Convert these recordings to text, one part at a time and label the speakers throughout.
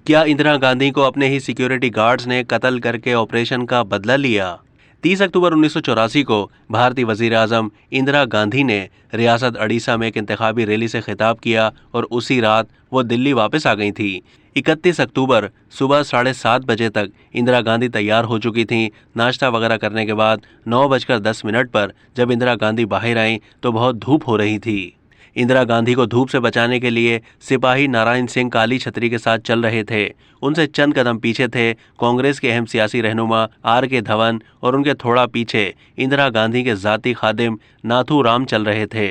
Speaker 1: क्या इंदिरा गांधी को अपने ही सिक्योरिटी गार्ड्स ने कत्ल करके ऑपरेशन का बदला लिया? 30 अक्टूबर 1984 को भारतीय वजीर आजम इंदिरा गांधी ने रियासत उड़ीसा में एक इंतखाबी रैली से खिताब किया और उसी रात वो दिल्ली वापस आ गई थी। 31 अक्टूबर सुबह 7:30 बजे तक इंदिरा गांधी तैयार हो चुकी थीं। नाश्ता वगैरह करने के बाद 9:10 पर जब इंदिरा गांधी बाहर आईं तो बहुत धूप हो रही थी। इंदिरा गांधी को धूप से बचाने के लिए सिपाही नारायण सिंह काली छतरी के साथ चल रहे थे। उनसे चंद कदम पीछे थे कांग्रेस के अहम सियासी रहनुमा R.K. धवन और उनके थोड़ा पीछे इंदिरा गांधी के जाती खादिम नाथू राम चल रहे थे।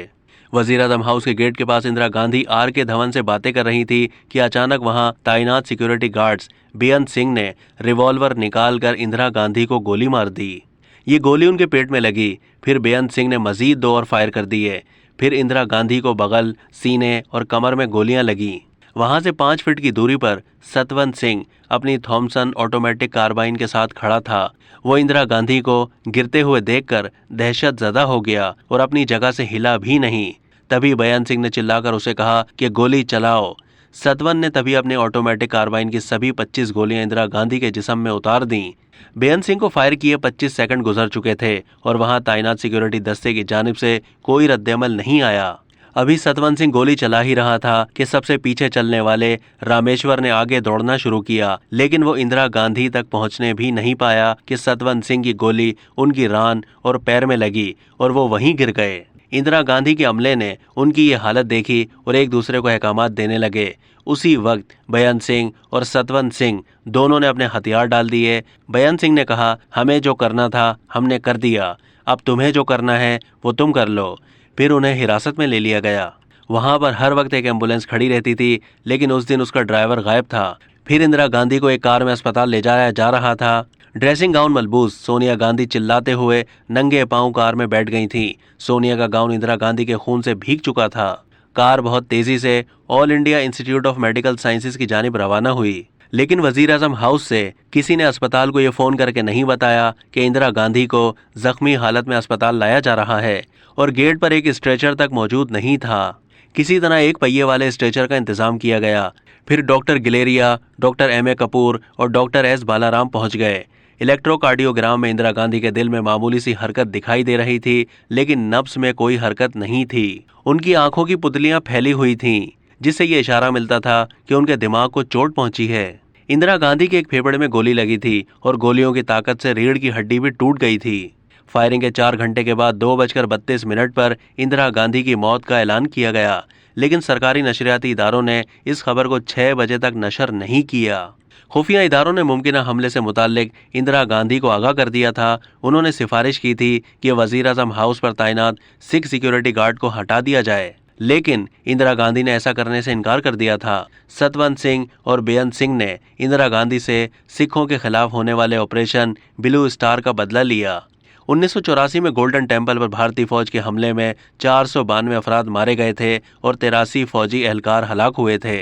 Speaker 1: वजीर-ए-आजम हाउस के गेट के पास इंदिरा गांधी R.K. धवन से बातें कर रही थी कि अचानक वहां तैनात सिक्योरिटी गार्ड्स बेअंत सिंह ने रिवॉल्वर निकालकर इंदिरा गांधी को गोली मार दी। ये गोली उनके पेट में लगी। फिर बेअंत सिंह ने मजीद 2 और फायर कर दिए। फिर इंदिरा गांधी को बगल, सीने और कमर में गोलियां लगीं। वहां से 5 फीट की दूरी पर सतवंत सिंह अपनी थॉमसन ऑटोमेटिक कार्बाइन के साथ खड़ा था। वो इंदिरा गांधी को गिरते हुए देखकर दहशत ज़दा हो गया और अपनी जगह से हिला भी नहीं। तभी बेअंत सिंह ने चिल्लाकर उसे कहा कि गोली चलाओ। सतवंत ने तभी अपने ऑटोमेटिक कार्बाइन की सभी 25 गोलियां इंदिरा गांधी के जिस्म में उतार दी। बेअंत सिंह को फायर किए 25 सेकंड गुजर चुके थे और वहां तैनात सिक्योरिटी दस्ते की जानिब से कोई रद्देअमल नहीं आया। अभी सतवंत सिंह गोली चला ही रहा था कि सबसे पीछे चलने वाले रामेश्वर ने आगे दौड़ना शुरू किया, लेकिन वो इंदिरा गांधी तक पहुंचने भी नहीं पाया कि सतवंत सिंह की गोली उनकी रान और पैर में लगी और वो वहीं गिर गए। इंदिरा गांधी के अमले ने उनकी ये हालत देखी और एक दूसरे को अहकामात देने लगे। उसी वक्त बेअंत सिंह और सतवंत सिंह दोनों ने अपने हथियार डाल दिए। बेअंत सिंह ने कहा, हमें जो करना था हमने कर दिया, अब तुम्हें जो करना है वो तुम कर लो। फिर उन्हें हिरासत में ले लिया गया। वहां पर हर वक्त एक एम्बुलेंस खड़ी रहती थी, लेकिन उस दिन उसका ड्राइवर गायब था। फिर इंदिरा गांधी को एक कार में अस्पताल ले जाया जा रहा था। ड्रेसिंग गाउन मलबूस सोनिया गांधी चिल्लाते हुए नंगे पांव कार में बैठ गई थी। सोनिया का गाउन इंदिरा गांधी के खून से भीग चुका था। कार बहुत तेजी से all India institute of medical sciences की जानिब रवाना हुई, लेकिन वजीर-ए-आजम हाउस से किसी ने अस्पताल को ये फोन करके नहीं बताया कि इंदिरा गांधी को जख्मी हालत में अस्पताल लाया जा रहा है और गेट पर एक स्ट्रेचर तक मौजूद नहीं था। किसी तरह एक पहिए वाले स्ट्रेचर का इंतजाम किया गया। फिर डॉक्टर गिलेरिया, डॉक्टर M.A. कपूर और डॉक्टर S. बालाराम पहुंच गए। इलेक्ट्रोकार्डियोग्राम में इंदिरा गांधी के दिल में मामूली सी हरकत दिखाई दे रही थी, लेकिन नब्ज में कोई हरकत नहीं थी। उनकी आंखों की पुतलियां फैली हुई थीं, जिससे ये इशारा मिलता था कि उनके दिमाग को चोट पहुंची है। इंदिरा गांधी के एक फेफड़े में गोली लगी थी और गोलियों की ताकत से रीढ़ की हड्डी भी टूट गई थी। फायरिंग के 4 घंटे के बाद 2:32 पर इंदिरा गांधी की मौत का ऐलान किया गया, लेकिन सरकारी नशरियाती इदारों ने इस खबर को 6 बजे तक नशर नहीं किया। खुफिया इदारों ने मुमकिन हमले से मुताल्लिक इंदिरा गांधी को आगाह कर दिया था। उन्होंने सिफारिश की थी कि वजीर-ए-आजम हाउस पर तैनात सिख सिक्योरिटी गार्ड को हटा दिया जाए, लेकिन इंदिरा गांधी ने ऐसा करने से इनकार कर दिया था। सतवंत सिंह और बेअंत सिंह ने इंदिरा गांधी से सिखों के खिलाफ होने वाले ऑपरेशन ब्लू स्टार का बदला लिया। 1984 में गोल्डन टेम्पल पर भारतीय फौज के हमले में 492 अफराद मारे गए थे और 83 फौजी एहलकार हलाक हुए थे।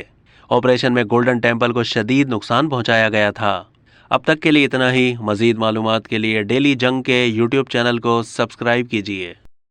Speaker 1: ऑपरेशन में गोल्डन टेम्पल को शदीद नुकसान पहुंचाया गया था। अब तक के लिए इतना ही। मजीद मालूमात के लिए डेली जंग के YouTube चैनल को सब्सक्राइब कीजिए।